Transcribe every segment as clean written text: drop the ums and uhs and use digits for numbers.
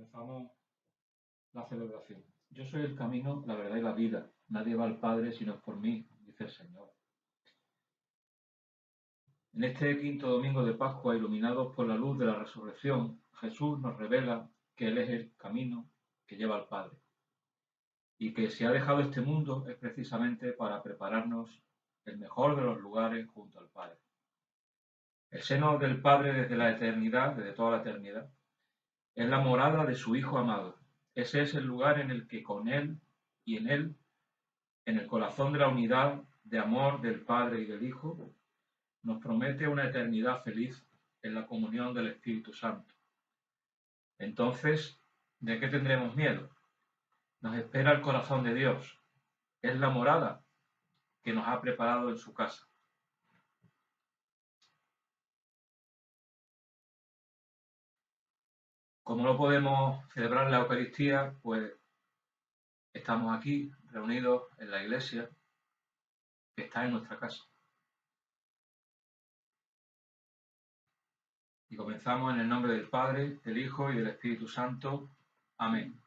Comenzamos la celebración. Yo soy el camino, la verdad y la vida. Nadie va al Padre sino por mí, dice el Señor. En este quinto domingo de Pascua, iluminados por la luz de la resurrección, Jesús nos revela que Él es el camino que lleva al Padre y que si ha dejado este mundo es precisamente para prepararnos el mejor de los lugares junto al Padre. El seno del Padre desde la eternidad, desde toda la eternidad, es la morada de su Hijo amado. Ese es el lugar en el que con Él y en Él, en el corazón de la unidad de amor del Padre y del Hijo, nos promete una eternidad feliz en la comunión del Espíritu Santo. Entonces, ¿de qué tendremos miedo? Nos espera el corazón de Dios. Es la morada que nos ha preparado en su casa. Como no podemos celebrar la Eucaristía, pues estamos aquí reunidos en la iglesia que está en nuestra casa. Y comenzamos en el nombre del Padre, del Hijo y del Espíritu Santo. Amén.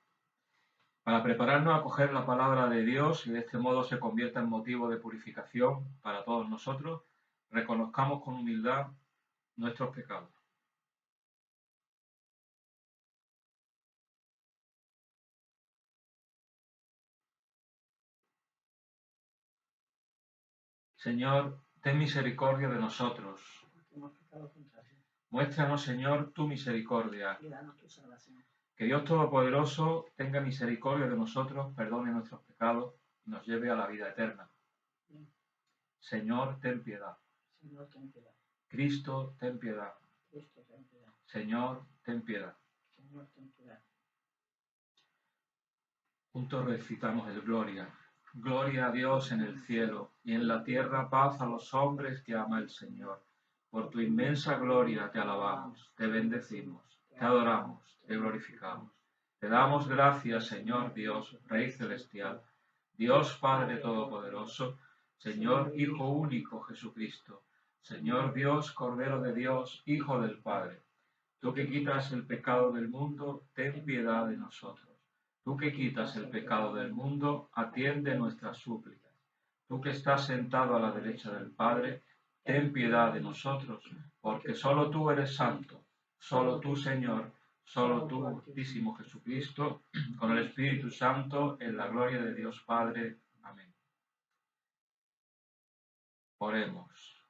Para prepararnos a acoger la palabra de Dios y de este modo se convierta en motivo de purificación para todos nosotros, reconozcamos con humildad nuestros pecados. Señor, ten misericordia de nosotros. Muéstranos, Señor, tu misericordia. Y danos tu salvación. Que Dios Todopoderoso tenga misericordia de nosotros, perdone nuestros pecados y nos lleve a la vida eterna. Bien. Señor, ten piedad. Señor, ten piedad. Cristo, ten piedad. Cristo, ten piedad. Señor, ten piedad. Señor, ten piedad. Juntos recitamos el Gloria. Gloria a Dios en el cielo y en la tierra paz a los hombres que ama el Señor. Por tu inmensa gloria te alabamos, te bendecimos, te adoramos, te glorificamos. Te damos gracias, Señor Dios, Rey celestial, Dios Padre Todopoderoso, Señor Hijo único Jesucristo, Señor Dios, Cordero de Dios, Hijo del Padre. Tú que quitas el pecado del mundo, ten piedad de nosotros. Tú que quitas el pecado del mundo, atiende nuestras súplicas. Tú que estás sentado a la derecha del Padre, ten piedad de nosotros, porque solo tú eres santo, solo tú, Señor, solo tú, Altísimo Jesucristo, con el Espíritu Santo, en la gloria de Dios Padre. Amén. Oremos.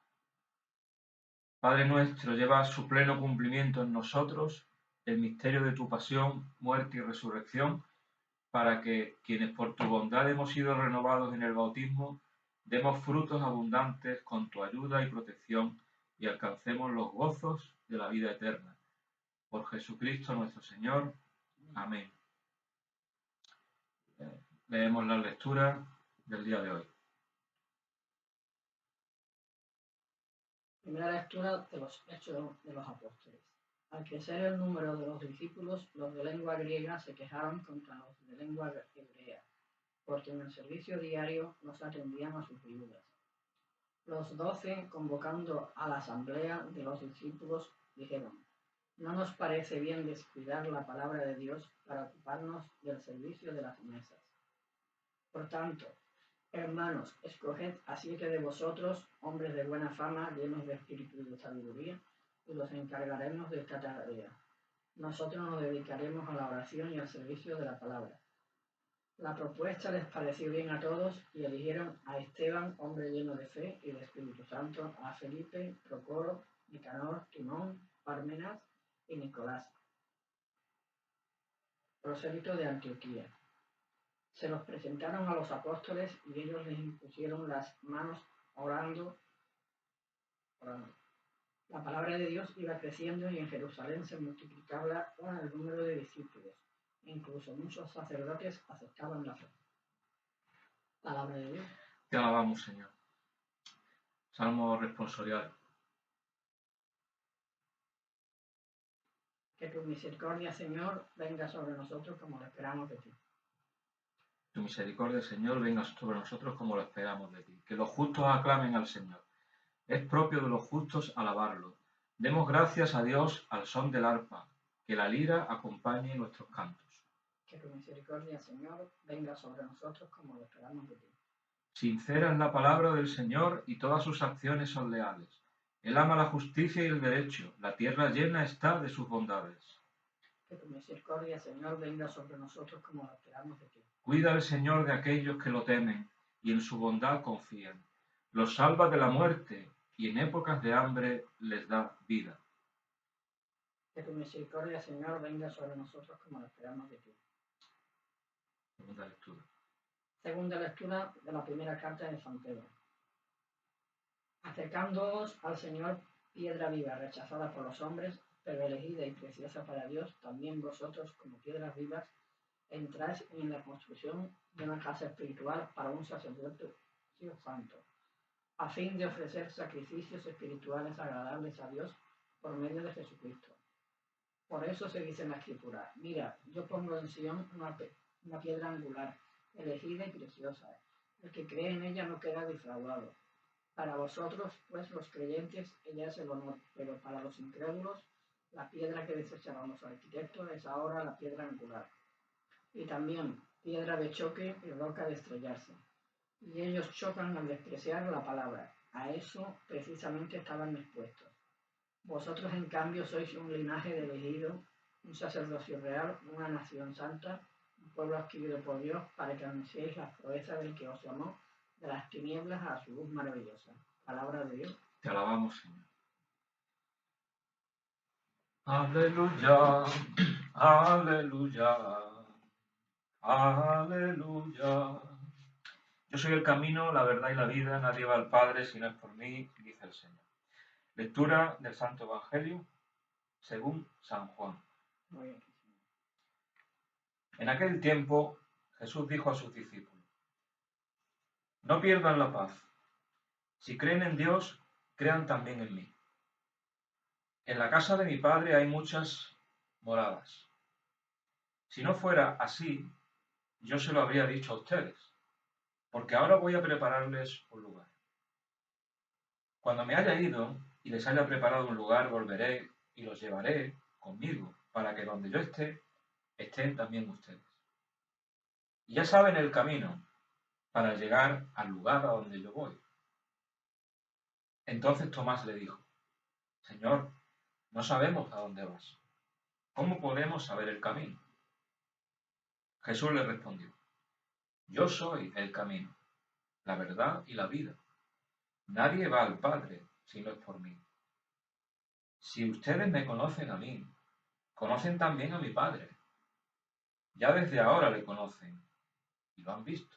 Padre nuestro, lleva a su pleno cumplimiento en nosotros el misterio de tu pasión, muerte y resurrección, para que, quienes por tu bondad hemos sido renovados en el bautismo, demos frutos abundantes con tu ayuda y protección y alcancemos los gozos de la vida eterna. Por Jesucristo nuestro Señor. Amén. Leemos la lectura del día de hoy. Primera lectura de los Hechos de los Apóstoles. Al crecer el número de los discípulos, los de lengua griega se quejaron contra los de lengua hebrea, porque en el servicio diario no se atendían a sus viudas. Los 12, convocando a la asamblea de los discípulos, dijeron: no nos parece bien descuidar la palabra de Dios para ocuparnos del servicio de las mesas. Por tanto, hermanos, escoged a 7 de vosotros, hombres de buena fama, llenos de espíritu y de sabiduría, y los encargaremos de esta tarea. Nosotros nos dedicaremos a la oración y al servicio de la palabra. La propuesta les pareció bien a todos y eligieron a Esteban, hombre lleno de fe y de Espíritu Santo, a Felipe, Procoro, Nicanor, Timón, Parmenas y Nicolás, prosélito de Antioquía. Se los presentaron a los apóstoles y ellos les impusieron las manos orando. La palabra de Dios iba creciendo y en Jerusalén se multiplicaba el número de discípulos. Incluso muchos sacerdotes aceptaban la fe. Palabra de Dios. Te alabamos, Señor. Salmo responsorial. Que tu misericordia, Señor, venga sobre nosotros como lo esperamos de ti. Tu misericordia, Señor, venga sobre nosotros como lo esperamos de ti. Que los justos aclamen al Señor. Es propio de los justos alabarlo. Demos gracias a Dios al son del arpa. que la lira acompañe nuestros cantos. Que tu misericordia, Señor, venga sobre nosotros como lo esperamos de ti. Sincera es la palabra del Señor y todas sus acciones son leales. Él ama la justicia y el derecho, la tierra llena está de sus bondades. Que tu misericordia, Señor, venga sobre nosotros como lo esperamos de ti. Cuida el Señor de aquellos que lo temen y en su bondad confían. Los salva de la muerte y en épocas de hambre les da vida. Que tu misericordia, Señor, venga sobre nosotros como lo esperamos de ti. Segunda lectura. Segunda lectura de la primera carta de San Pedro. Acercándoos al Señor, piedra viva, rechazada por los hombres, pero elegida y preciosa para Dios, también vosotros, como piedras vivas, entráis en la construcción de una casa espiritual para un sacerdocio santo, a fin de ofrecer sacrificios espirituales agradables a Dios por medio de Jesucristo. Por eso se dice en la Escritura: mira, yo pongo en Sion una piedra angular, elegida y preciosa. El que cree en ella no queda defraudado. Para vosotros, pues los creyentes, ella es el honor, pero para los incrédulos, la piedra que desecharon los arquitectos es ahora la piedra angular. Y también piedra de choque y roca de estrellarse. Y ellos chocan al despreciar la palabra. A eso precisamente estaban expuestos. Vosotros, en cambio, sois un linaje de elegido, un sacerdocio real, una nación santa, un pueblo adquirido por Dios, para que anunciéis la proeza del que os llamó de las tinieblas a su luz maravillosa. Palabra de Dios. Te alabamos, Señor. Aleluya, aleluya, aleluya. Yo soy el camino, la verdad y la vida, nadie va al Padre si no es por mí, dice el Señor. Lectura del Santo Evangelio según San Juan. Muy bien. En aquel tiempo Jesús dijo a sus discípulos: no pierdan la paz. Si creen en Dios, crean también en mí. En la casa de mi Padre hay muchas moradas. Si no fuera así, yo se lo habría dicho a ustedes, porque ahora voy a prepararles un lugar. Cuando me haya ido y les haya preparado un lugar, volveré y los llevaré conmigo, para que donde yo esté, estén también ustedes. Y ya saben el camino para llegar al lugar a donde yo voy. Entonces Tomás le dijo: Señor, no sabemos a dónde vas. ¿Cómo podemos saber el camino? Jesús le respondió: yo soy el camino, la verdad y la vida. Nadie va al Padre si no es por mí. Si ustedes me conocen a mí, conocen también a mi Padre. Ya desde ahora le conocen y lo han visto.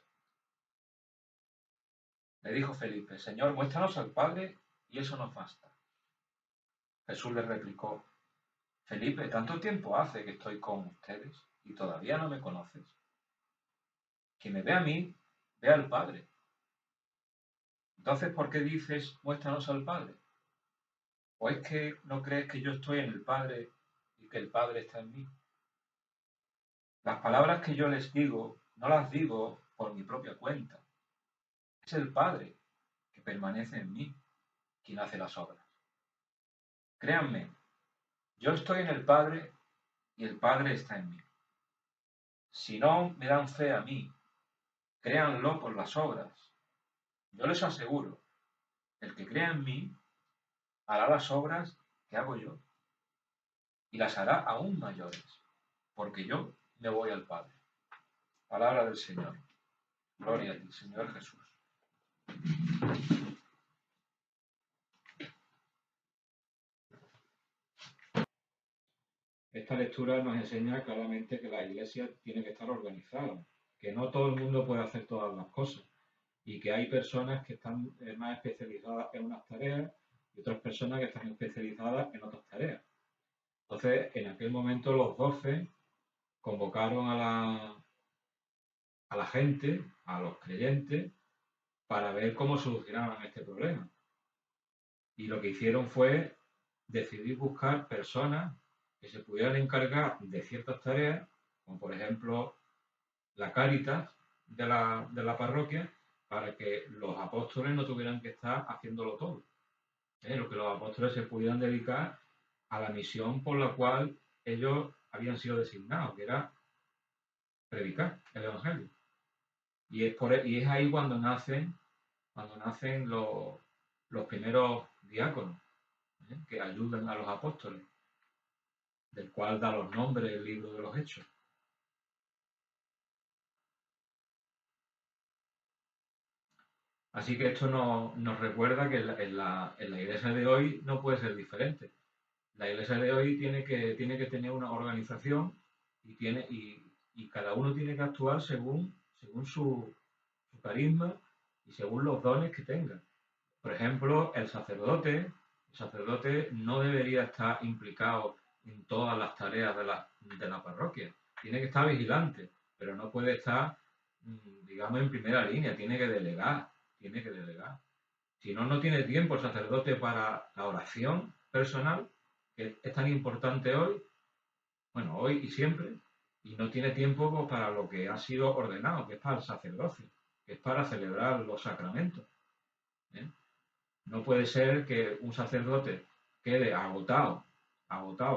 Le dijo Felipe: Señor, muéstranos al Padre y eso nos basta. Jesús le replicó: Felipe, ¿tanto tiempo hace que estoy con ustedes y todavía no me conoces? Quien me ve a mí, ve al Padre. Entonces, ¿por qué dices, muéstranos al Padre? ¿O es que no crees que yo estoy en el Padre y que el Padre está en mí? Las palabras que yo les digo, no las digo por mi propia cuenta. Es el Padre que permanece en mí quien hace las obras. Créanme, yo estoy en el Padre y el Padre está en mí. Si no me dan fe a mí, créanlo por las obras. Yo les aseguro, el que crea en mí hará las obras que hago yo y las hará aún mayores, porque yo me voy al Padre. Palabra del Señor. Gloria a ti, Señor Jesús. Esta lectura nos enseña claramente que la Iglesia tiene que estar organizada, que no todo el mundo puede hacer todas las cosas y que hay personas que están más especializadas en unas tareas y otras personas que están especializadas en otras tareas. Entonces, en aquel momento los 12 convocaron a la gente, a los creyentes, para ver cómo solucionaban este problema. Y lo que hicieron fue decidir buscar personas que se pudieran encargar de ciertas tareas, como por ejemplo la Cáritas de la parroquia, para que los apóstoles no tuvieran que estar haciéndolo todo. Lo que los apóstoles se pudieran dedicar a la misión por la cual ellos habían sido designados, que era predicar el Evangelio. Y es ahí cuando nacen los primeros diáconos, que ayudan a los apóstoles, del cual da los nombres el libro de los Hechos. Así que esto nos recuerda que en la iglesia de hoy no puede ser diferente. La iglesia de hoy tiene que tener una organización y cada uno tiene que actuar según su carisma y según los dones que tenga. Por ejemplo, el sacerdote no debería estar implicado en todas las tareas de la parroquia. Tiene que estar vigilante, pero no puede estar, digamos, en primera línea. Tiene que delegar. Si no, no tiene tiempo el sacerdote para la oración personal, que es tan importante hoy, bueno, hoy y siempre, y no tiene tiempo pues, para lo que ha sido ordenado, que es para el sacerdocio, que es para celebrar los sacramentos. ¿eh? No puede ser que un sacerdote quede agotado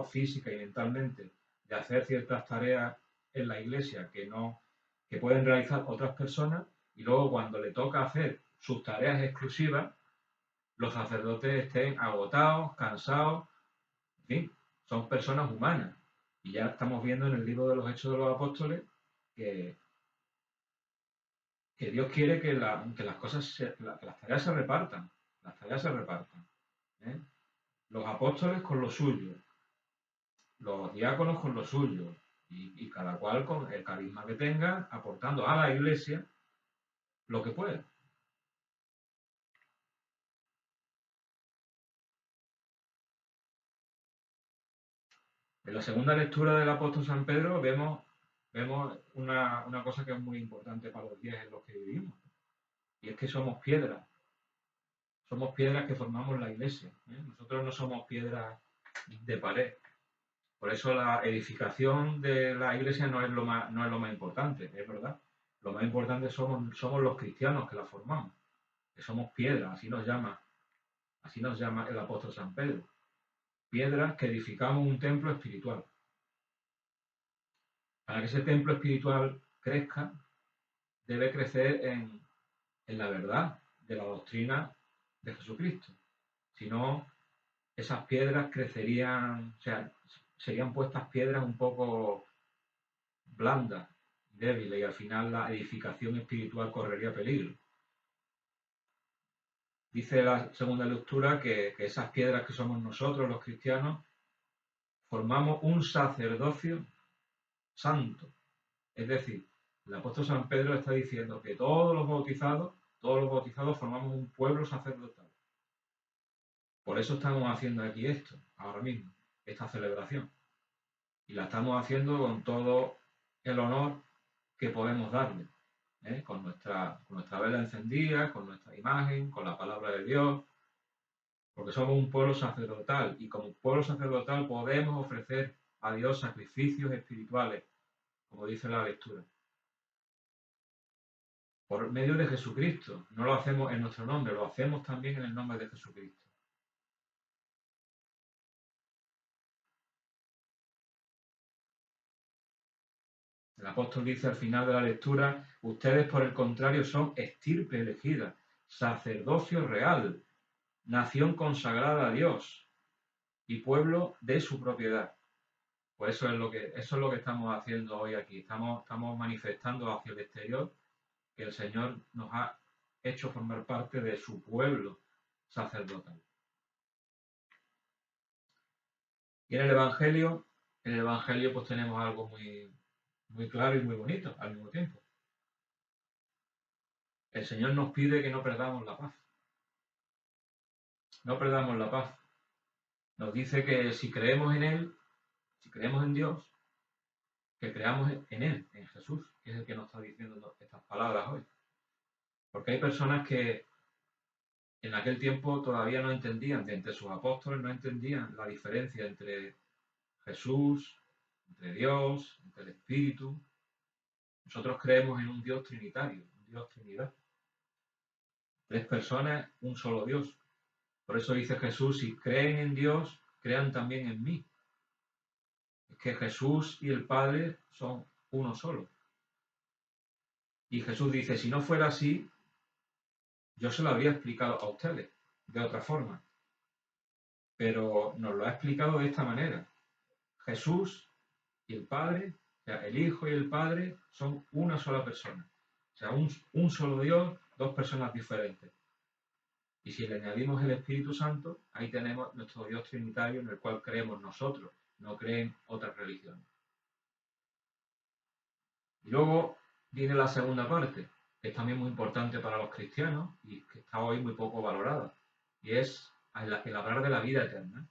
física y mentalmente de hacer ciertas tareas en la iglesia que pueden realizar otras personas, y luego cuando le toca hacer sus tareas exclusivas, los sacerdotes estén agotados, cansados, en fin, son personas humanas. Y ya estamos viendo en el libro de los Hechos de los Apóstoles que, que Dios quiere que las cosas, que las tareas se repartan, ¿eh? Los apóstoles con lo suyo, los diáconos con lo suyo, y cada cual con el carisma que tenga, aportando a la iglesia lo que puede. En la segunda lectura del apóstol San Pedro vemos una cosa que es muy importante para los días en los que vivimos, y es que somos piedras que formamos la iglesia. Nosotros no somos piedras de pared. Por eso la edificación de la iglesia no es lo más importante, es verdad. Lo más importante somos los cristianos que la formamos, que somos piedras, así nos llama el apóstol San Pedro. Piedras que edificamos un templo espiritual. Para que ese templo espiritual crezca, debe crecer en la verdad de la doctrina de Jesucristo. Si no, esas piedras crecerían, o sea, serían puestas piedras un poco blandas, débiles, y al final la edificación espiritual correría peligro. Dice la segunda lectura que esas piedras que somos nosotros, los cristianos, formamos un sacerdocio santo. Es decir, el apóstol San Pedro está diciendo que todos los bautizados formamos un pueblo sacerdotal. Por eso estamos haciendo aquí esto, ahora mismo, esta celebración. Y la estamos haciendo con todo el honor que podemos darle, con nuestra vela encendida, con nuestra imagen, con la palabra de Dios, porque somos un pueblo sacerdotal, y como pueblo sacerdotal podemos ofrecer a Dios sacrificios espirituales, como dice la lectura, por medio de Jesucristo. No lo hacemos en nuestro nombre, lo hacemos también en el nombre de Jesucristo. El apóstol dice al final de la lectura: ustedes, por el contrario, son estirpe elegida, sacerdocio real, nación consagrada a Dios y pueblo de su propiedad. Pues eso es lo que estamos haciendo hoy aquí. Estamos manifestando hacia el exterior que el Señor nos ha hecho formar parte de su pueblo sacerdotal. Y en el Evangelio pues tenemos algo muy, muy claro y muy bonito al mismo tiempo. El Señor nos pide que no perdamos la paz. No perdamos la paz. Nos dice que si creemos en Él, si creemos en Dios, que creamos en Él, en Jesús, que es el que nos está diciendo estas palabras hoy. Porque hay personas que en aquel tiempo todavía no entendían, de entre sus apóstoles no entendían la diferencia entre Jesús, entre Dios, entre el Espíritu. Nosotros creemos en un Dios trinitario, un Dios Trinidad. 3 personas, un solo Dios. Por eso dice Jesús: si creen en Dios, crean también en mí. Es que Jesús y el Padre son uno solo. Y Jesús dice, si no fuera así, yo se lo habría explicado a ustedes de otra forma. Pero nos lo ha explicado de esta manera. Jesús y el Padre, o sea, el Hijo y el Padre son una sola persona. O sea, un solo Dios, dos personas diferentes. Y si le añadimos el Espíritu Santo, ahí tenemos nuestro Dios trinitario en el cual creemos nosotros, no creen otras religiones. Y luego viene la segunda parte, que es también muy importante para los cristianos y que está hoy muy poco valorada, y es el hablar de la vida eterna.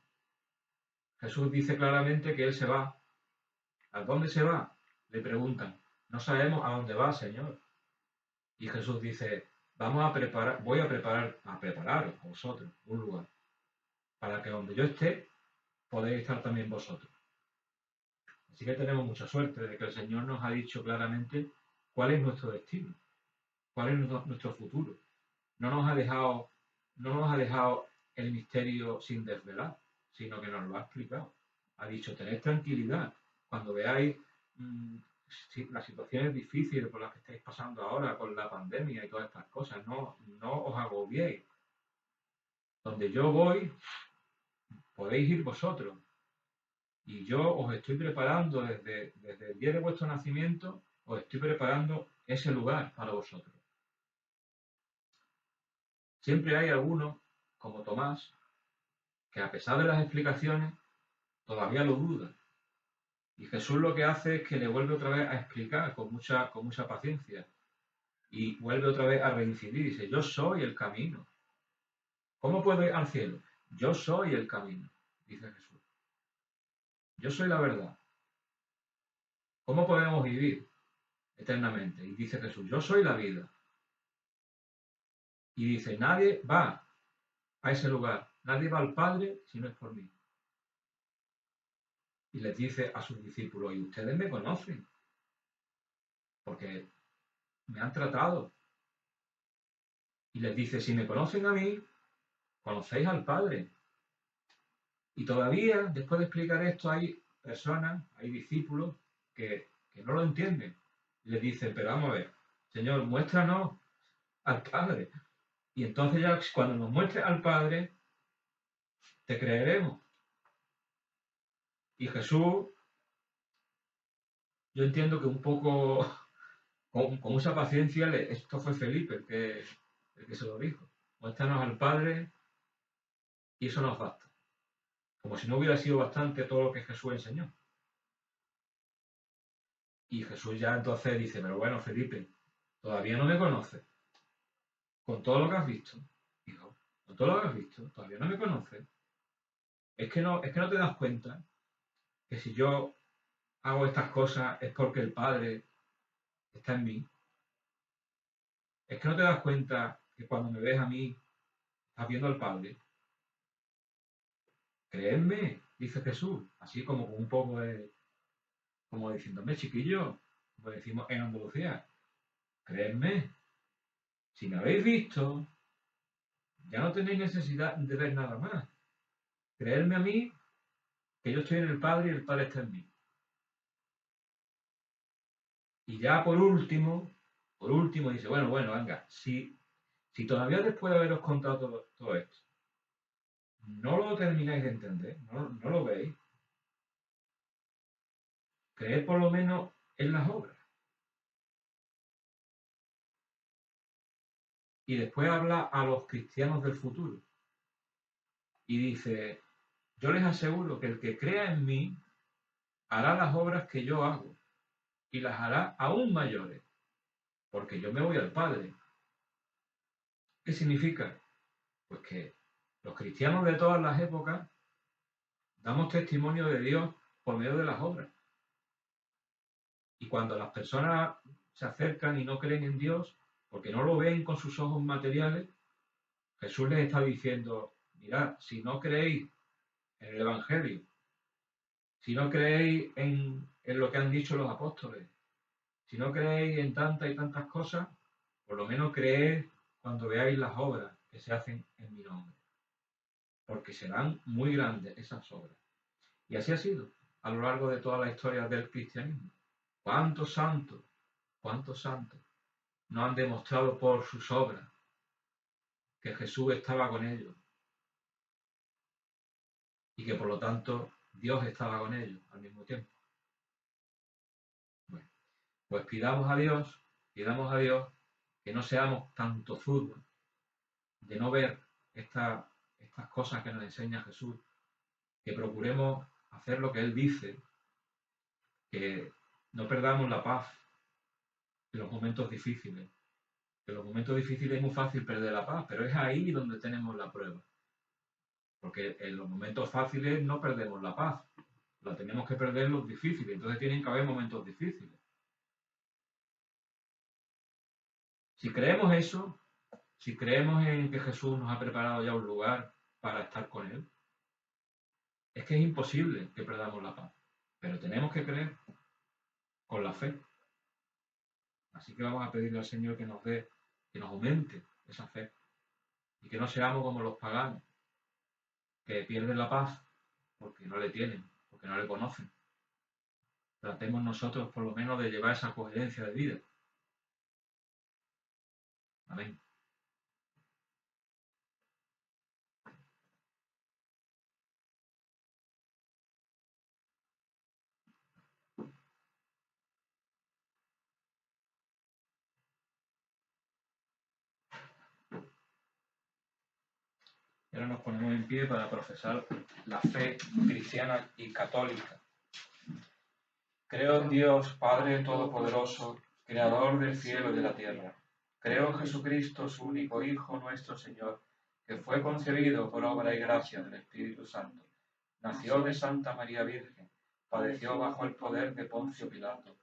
Jesús dice claramente que Él se va. ¿A dónde se va? Le preguntan. No sabemos a dónde va, Señor. Y Jesús dice, voy a prepararos a vosotros un lugar, para que donde yo esté, podáis estar también vosotros. Así que tenemos mucha suerte de que el Señor nos ha dicho claramente cuál es nuestro destino, cuál es nuestro futuro. No nos ha dejado el misterio sin desvelar, sino que nos lo ha explicado. Ha dicho, tened tranquilidad. Cuando veáis las situaciones difíciles por las que estáis pasando ahora con la pandemia y todas estas cosas, no os agobiéis. Donde yo voy, podéis ir vosotros. Y yo os estoy preparando desde el día de vuestro nacimiento, os estoy preparando ese lugar para vosotros. Siempre hay algunos, como Tomás, que a pesar de las explicaciones, todavía lo duda. Y Jesús lo que hace es que le vuelve otra vez a explicar con mucha paciencia. Y vuelve otra vez a reincidir. Dice, yo soy el camino. ¿Cómo puedo ir al cielo? Yo soy el camino, dice Jesús. Yo soy la verdad. ¿Cómo podemos vivir eternamente? Y dice Jesús, yo soy la vida. Y dice, nadie va a ese lugar, nadie va al Padre si no es por mí. Y les dice a sus discípulos, y ustedes me conocen, porque me han tratado. Y les dice, si me conocen a mí, conocéis al Padre. Y todavía, después de explicar esto, hay personas, hay discípulos que no lo entienden. Y les dicen, pero vamos a ver, Señor, muéstranos al Padre. Y entonces ya cuando nos muestres al Padre, te creeremos. Y Jesús, yo entiendo que un poco, con mucha paciencia, esto fue Felipe el que se lo dijo. Muéstranos al Padre y eso nos basta. Como si no hubiera sido bastante todo lo que Jesús enseñó. Y Jesús ya entonces dice, pero bueno, Felipe, todavía no me conoces. Con todo lo que has visto, hijo, con todo lo que has visto, todavía no me conoces. Es que no te das cuenta que si yo hago estas cosas es porque el Padre está en mí. Es que no te das cuenta que cuando me ves a mí, estás viendo al Padre. Créeme, dice Jesús, así como con un poco de, como diciéndome, chiquillo, como decimos en Andalucía, créeme, si me habéis visto, ya no tenéis necesidad de ver nada más. Creedme a mí, que yo estoy en el Padre y el Padre está en mí. Y ya por último, dice, bueno, venga, si todavía después de haberos contado todo esto, no lo termináis de entender, no lo veis, creed por lo menos en las obras. Y después habla a los cristianos del futuro. Y dice, yo les aseguro que el que crea en mí hará las obras que yo hago y las hará aún mayores, porque yo me voy al Padre. ¿Qué significa? Pues que los cristianos de todas las épocas damos testimonio de Dios por medio de las obras. Y cuando las personas se acercan y no creen en Dios, porque no lo ven con sus ojos materiales, Jesús les está diciendo, mirad, si no creéis en el Evangelio, si no creéis en lo que han dicho los apóstoles, si no creéis en tantas y tantas cosas, por lo menos creed cuando veáis las obras que se hacen en mi nombre, porque serán muy grandes esas obras. Y así ha sido. a lo largo de toda la historia del cristianismo. ¿Cuántos santos no han demostrado por sus obras que Jesús estaba con ellos y que por lo tanto Dios estaba con ellos al mismo tiempo? Bueno, pues pidamos a Dios que no seamos tan tozudos de no ver estas cosas que nos enseña Jesús, que procuremos hacer lo que Él dice, que no perdamos la paz en los momentos difíciles. En los momentos difíciles es muy fácil perder la paz, pero es ahí donde tenemos la prueba. Porque en los momentos fáciles no perdemos la paz, la tenemos que perder en los difíciles, entonces tienen que haber momentos difíciles. Si creemos eso, si creemos en que Jesús nos ha preparado ya un lugar para estar con Él, es que es imposible que perdamos la paz, pero tenemos que creer con la fe. Así que vamos a pedirle al Señor que nos dé, que nos aumente esa fe y que no seamos como los paganos, que pierden la paz porque no le tienen, porque no le conocen. Tratemos nosotros por lo menos de llevar esa coherencia de vida. Amén. Y ahora nos ponemos en pie para profesar la fe cristiana y católica. Creo en Dios, Padre Todopoderoso, Creador del cielo y de la tierra. Creo en Jesucristo, su único Hijo, nuestro Señor, que fue concebido por obra y gracia del Espíritu Santo. Nació de Santa María Virgen, padeció bajo el poder de Poncio Pilato,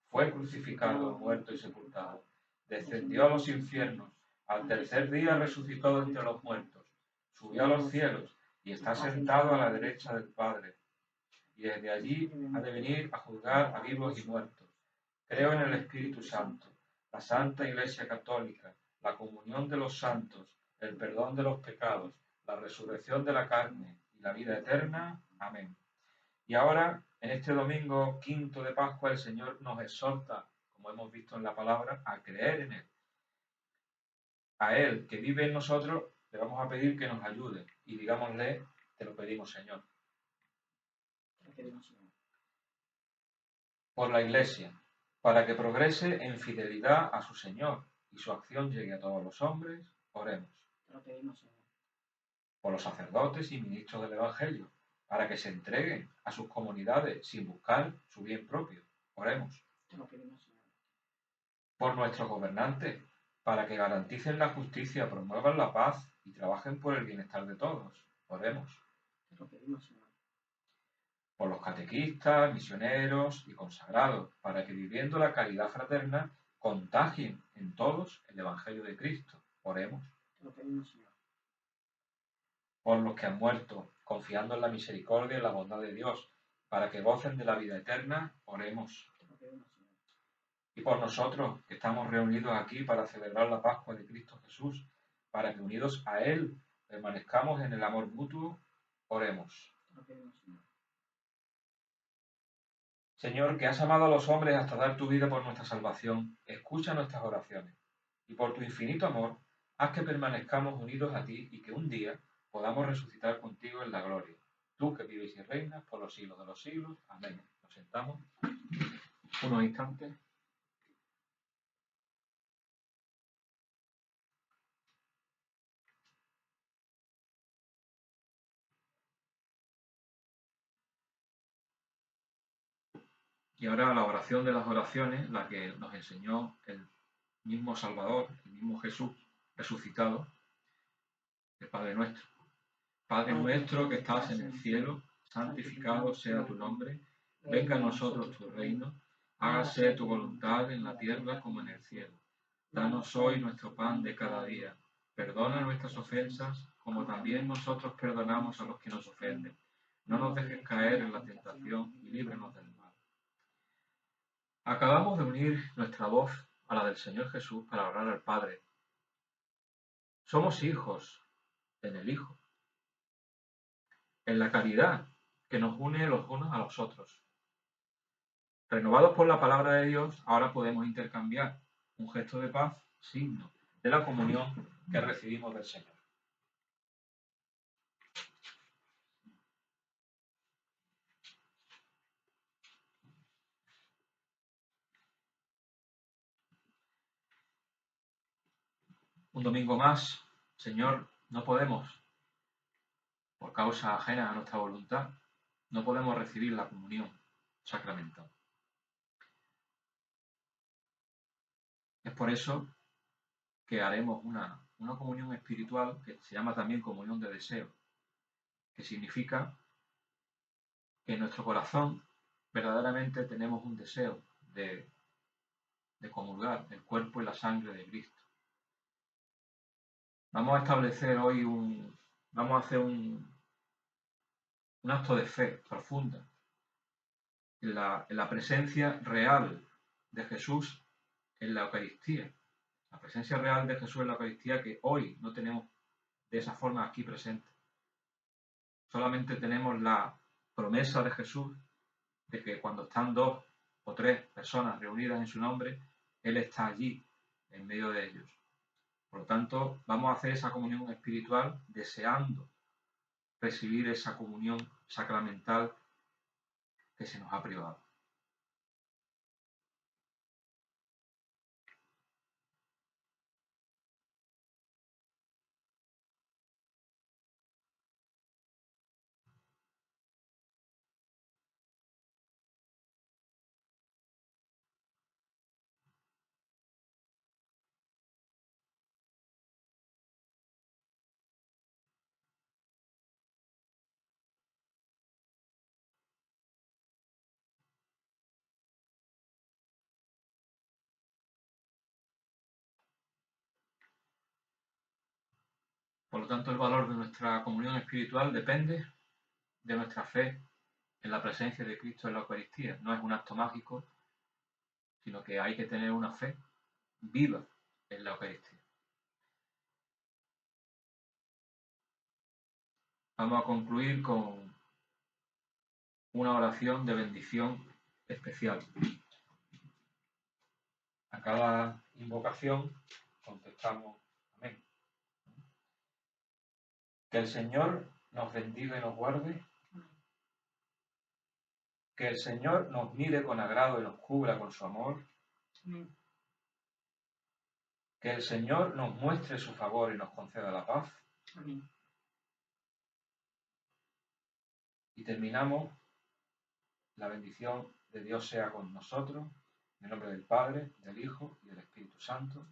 fue crucificado, muerto y sepultado, descendió a los infiernos, al tercer día resucitó entre los muertos, subió a los cielos y está sentado a la derecha del Padre, y desde allí ha de venir a juzgar a vivos y muertos. Creo en el Espíritu Santo, la Santa Iglesia Católica, la comunión de los santos, el perdón de los pecados, la resurrección de la carne y la vida eterna. Amén. Y ahora, en este domingo quinto de Pascua, el Señor nos exhorta, como hemos visto en la palabra, a creer en Él. A Él, que vive en nosotros, le vamos a pedir que nos ayude y digámosle, te lo pedimos, Señor. Por la Iglesia, para que progrese en fidelidad a su Señor y su acción llegue a todos los hombres, oremos. Te lo pedimos, Señor. Por los sacerdotes y ministros del Evangelio, para que se entreguen a sus comunidades sin buscar su bien propio, oremos. Te lo pedimos, Señor. Por nuestros gobernantes, para que garanticen la justicia, promuevan la paz y trabajen por el bienestar de todos, oremos. Te lo pedimos, Señor. Por los catequistas, misioneros y consagrados, para que viviendo la caridad fraterna contagien en todos el Evangelio de Cristo. Oremos. Te lo pedimos, Señor. Por los que han muerto, confiando en la misericordia y la bondad de Dios, para que gocen de la vida eterna. Oremos. Te lo pedimos, Señor. Y por nosotros, que estamos reunidos aquí para celebrar la Pascua de Cristo Jesús, para que unidos a Él permanezcamos en el amor mutuo. Oremos. Te lo pedimos, Señor. Señor, que has amado a los hombres hasta dar tu vida por nuestra salvación, escucha nuestras oraciones, y por tu infinito amor, haz que permanezcamos unidos a ti y que un día podamos resucitar contigo en la gloria. Tú que vives y reinas por los siglos de los siglos. Amén. Nos sentamos unos instantes. Y ahora la oración de las oraciones, la que nos enseñó el mismo Salvador, el mismo Jesús resucitado, el Padre nuestro. Padre nuestro que estás en el cielo, santificado sea tu nombre, venga a nosotros tu reino, hágase tu voluntad en la tierra como en el cielo. Danos hoy nuestro pan de cada día, perdona nuestras ofensas como también nosotros perdonamos a los que nos ofenden. No nos dejes caer en la tentación y líbranos del mal. Acabamos de unir nuestra voz a la del Señor Jesús para orar al Padre. Somos hijos en el Hijo. En la caridad que nos une los unos a los otros. Renovados por la palabra de Dios, ahora podemos intercambiar un gesto de paz, signo de la comunión que recibimos del Señor. Un domingo más, Señor, no podemos, por causa ajena a nuestra voluntad, no podemos recibir la comunión sacramental. Es por eso que haremos una comunión espiritual que se llama también comunión de deseo, que significa que en nuestro corazón verdaderamente tenemos un deseo de comulgar el cuerpo y la sangre de Cristo. Vamos a establecer hoy vamos a hacer un acto de fe profunda en la presencia real de Jesús en la Eucaristía. La presencia real de Jesús en la Eucaristía que hoy no tenemos de esa forma aquí presente. Solamente tenemos la promesa de Jesús de que cuando están 2 o 3 personas reunidas en su nombre, Él está allí, en medio de ellos. Por lo tanto, vamos a hacer esa comunión espiritual deseando recibir esa comunión sacramental que se nos ha privado. Por lo tanto, el valor de nuestra comunión espiritual depende de nuestra fe en la presencia de Cristo en la Eucaristía. No es un acto mágico, sino que hay que tener una fe viva en la Eucaristía. Vamos a concluir con una oración de bendición especial. A cada invocación contestamos amén. Que el Señor nos bendiga y nos guarde. Que el Señor nos mire con agrado y nos cubra con su amor. Amén. Que el Señor nos muestre su favor y nos conceda la paz. Amén. Y terminamos. La bendición de Dios sea con nosotros. En el nombre del Padre, del Hijo y del Espíritu Santo.